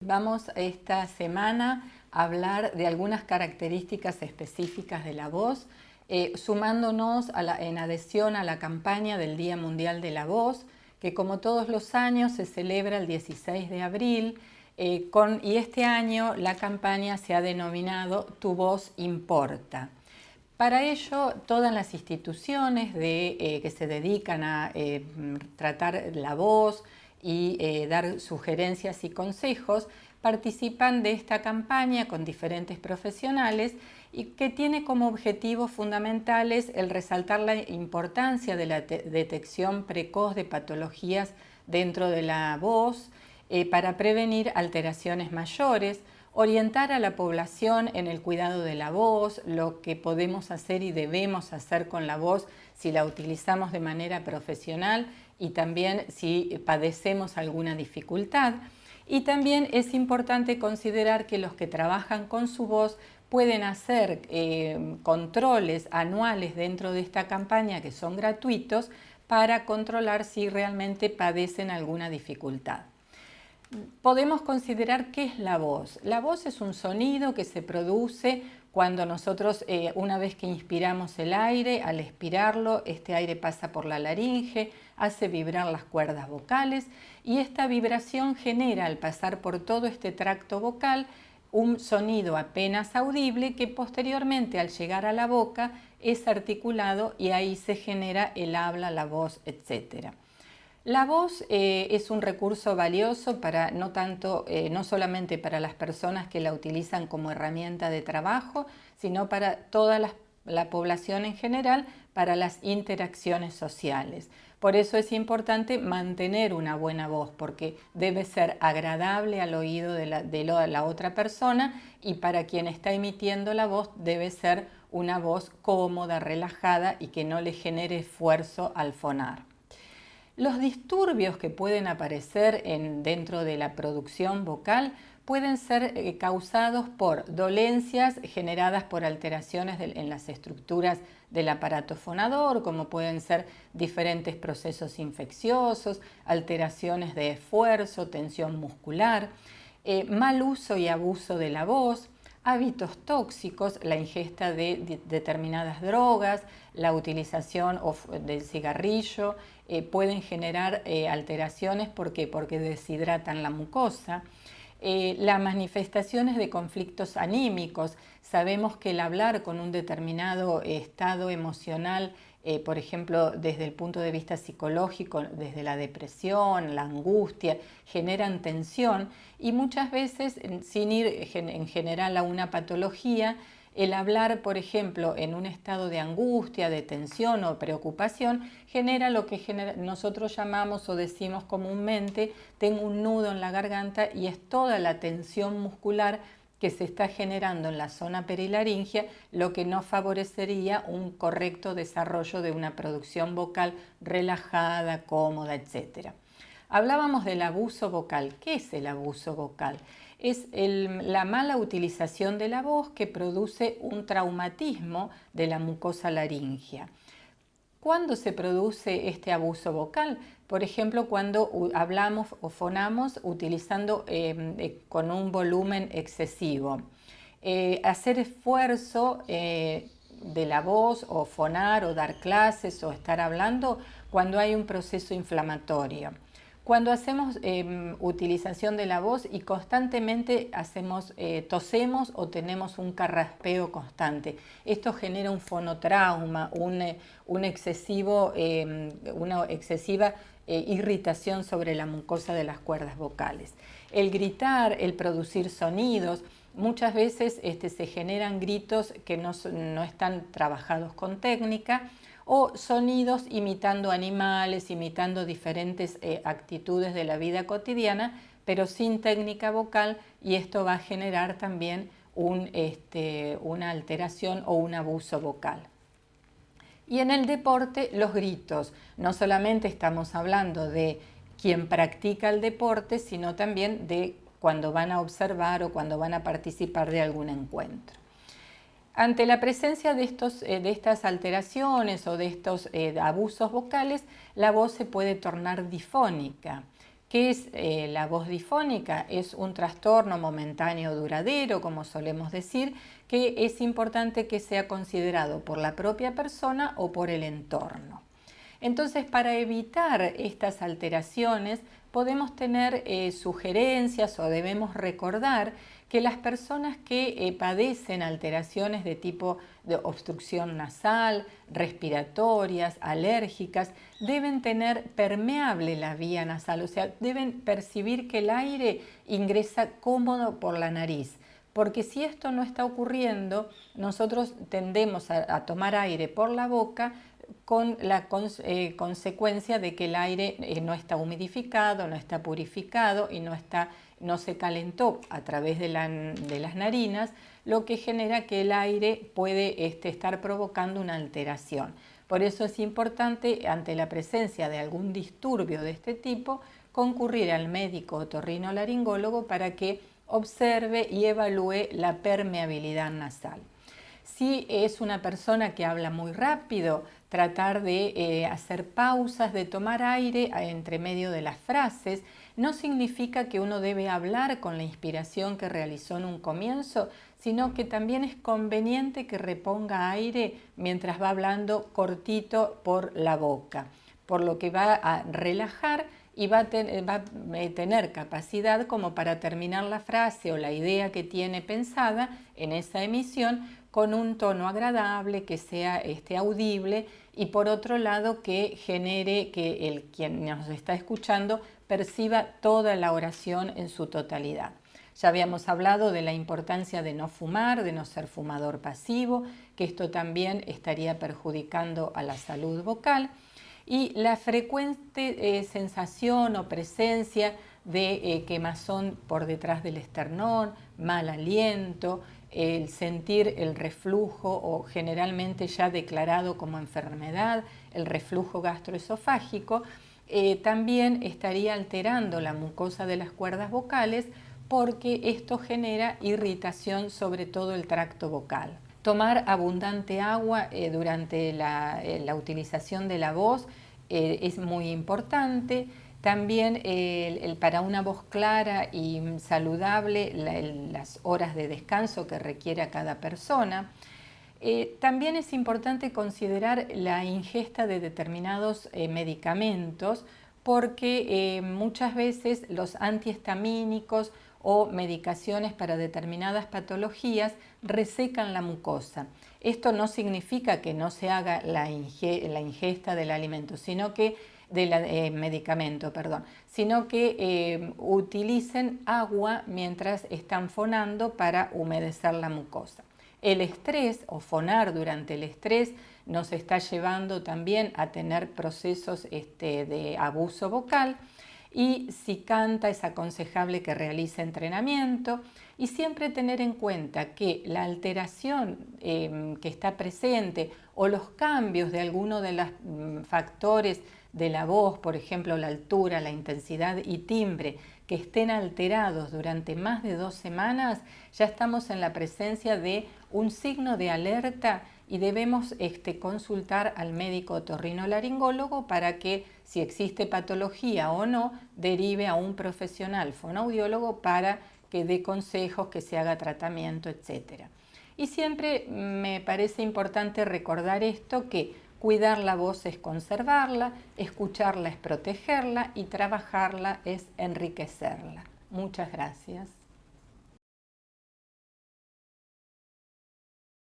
Vamos esta semana a hablar de algunas características específicas de la voz, sumándonos en adhesión a la campaña del Día Mundial de la Voz, que como todos los años se celebra el 16 de abril, y este año la campaña se ha denominado Tu voz importa. Para ello, todas las instituciones que se dedican a tratar la voz y dar sugerencias y consejos participan de esta campaña con diferentes profesionales y que tiene como objetivos fundamentales el resaltar la importancia de la detección precoz de patologías dentro de la voz para prevenir alteraciones mayores, orientar a la población en el cuidado de la voz, lo que podemos hacer y debemos hacer con la voz si la utilizamos de manera profesional y también si padecemos alguna dificultad. Y también es importante considerar que los que trabajan con su voz pueden hacer controles anuales dentro de esta campaña que son gratuitos para controlar si realmente padecen alguna dificultad. Podemos considerar qué es la voz. La voz es un sonido que se produce cuando nosotros, una vez que inspiramos el aire, al expirarlo, este aire pasa por la laringe, hace vibrar las cuerdas vocales y esta vibración genera, al pasar por todo este tracto vocal, un sonido apenas audible que posteriormente, al llegar a la boca, es articulado y ahí se genera el habla, la voz, etc. La voz es un recurso valioso para no solamente para las personas que la utilizan como herramienta de trabajo, sino para toda la población en general, para las interacciones sociales. Por eso es importante mantener una buena voz, porque debe ser agradable al oído de la otra persona y para quien está emitiendo la voz debe ser una voz cómoda, relajada y que no le genere esfuerzo al fonar. Los disturbios que pueden aparecer dentro de la producción vocal pueden ser causados por dolencias generadas por alteraciones en las estructuras del aparato fonador, como pueden ser diferentes procesos infecciosos, alteraciones de esfuerzo, tensión muscular, mal uso y abuso de la voz, hábitos tóxicos, la ingesta de determinadas drogas, la utilización del cigarrillo, pueden generar alteraciones. ¿Por qué? Porque deshidratan la mucosa. Las manifestaciones de conflictos anímicos. Sabemos que el hablar con un determinado estado emocional, por ejemplo, desde el punto de vista psicológico, desde la depresión, la angustia, generan tensión y muchas veces, sin ir en general a una patología, el hablar, por ejemplo, en un estado de angustia, de tensión o preocupación, genera lo que nosotros llamamos o decimos comúnmente, tengo un nudo en la garganta, y es toda la tensión muscular que se está generando en la zona perilaringia, lo que no favorecería un correcto desarrollo de una producción vocal relajada, cómoda, etc. Hablábamos del abuso vocal. ¿Qué es el abuso vocal? Es la mala utilización de la voz que produce un traumatismo de la mucosa laringea. ¿Cuándo se produce este abuso vocal? Por ejemplo, cuando hablamos o fonamos utilizando con un volumen excesivo. Hacer esfuerzo de la voz o fonar o dar clases o estar hablando cuando hay un proceso inflamatorio. Cuando hacemos utilización de la voz y constantemente tosemos o tenemos un carraspeo constante. Esto genera un fonotrauma, una excesiva irritación sobre la mucosa de las cuerdas vocales. El gritar, el producir sonidos, muchas veces se generan gritos que no están trabajados con técnica, o sonidos imitando animales, imitando diferentes actitudes de la vida cotidiana, pero sin técnica vocal, y esto va a generar también una alteración o un abuso vocal. Y en el deporte, los gritos. No solamente estamos hablando de quien practica el deporte, sino también de cuando van a observar o cuando van a participar de algún encuentro. Ante la presencia de estas alteraciones o de estos abusos vocales, la voz se puede tornar difónica. ¿Qué es la voz difónica? Es un trastorno momentáneo duradero, como solemos decir, que es importante que sea considerado por la propia persona o por el entorno. Entonces, para evitar estas alteraciones, podemos tener sugerencias o debemos recordar que las personas que padecen alteraciones de tipo de obstrucción nasal, respiratorias, alérgicas, deben tener permeable la vía nasal, o sea, deben percibir que el aire ingresa cómodo por la nariz. Porque si esto no está ocurriendo, nosotros tendemos a tomar aire por la boca con la consecuencia de que el aire no está humidificado, no está purificado y no se calentó a través de las narinas, lo que genera que el aire puede estar provocando una alteración. Por eso es importante, ante la presencia de algún disturbio de este tipo, concurrir al médico otorrinolaringólogo para que observe y evalúe la permeabilidad nasal. Si es una persona que habla muy rápido, tratar de hacer pausas, de tomar aire entre medio de las frases. No significa que uno debe hablar con la inspiración que realizó en un comienzo, sino que también es conveniente que reponga aire mientras va hablando cortito por la boca, por lo que va a relajar y va a tener capacidad como para terminar la frase o la idea que tiene pensada en esa emisión con un tono agradable, que sea audible y por otro lado que genere que quien nos está escuchando perciba toda la oración en su totalidad. Ya habíamos hablado de la importancia de no fumar, de no ser fumador pasivo, que esto también estaría perjudicando a la salud vocal. Y la frecuente sensación o presencia de quemazón por detrás del esternón, mal aliento, el sentir el reflujo o generalmente ya declarado como enfermedad, el reflujo gastroesofágico, también estaría alterando la mucosa de las cuerdas vocales porque esto genera irritación sobre todo el tracto vocal. Tomar abundante agua durante la utilización de la voz es muy importante. También para una voz clara y saludable, las horas de descanso que requiere cada persona. También es importante considerar la ingesta de determinados medicamentos porque muchas veces los antihistamínicos o medicaciones para determinadas patologías resecan la mucosa. Esto no significa que no se haga la ingesta del alimento, sino que medicamento, sino que utilicen agua mientras están fonando para humedecer la mucosa. El estrés o fonar durante el estrés nos está llevando también a tener procesos de abuso vocal y si canta es aconsejable que realice entrenamiento y siempre tener en cuenta que la alteración que está presente o los cambios de alguno de los factores de la voz, por ejemplo la altura, la intensidad y timbre, que estén alterados durante más de 2 semanas, ya estamos en la presencia de un signo de alerta y debemos consultar al médico otorrinolaringólogo para que, si existe patología o no, derive a un profesional fonoaudiólogo para que dé consejos, que se haga tratamiento, etc. Y siempre me parece importante recordar esto, que cuidar la voz es conservarla, escucharla es protegerla y trabajarla es enriquecerla. Muchas gracias.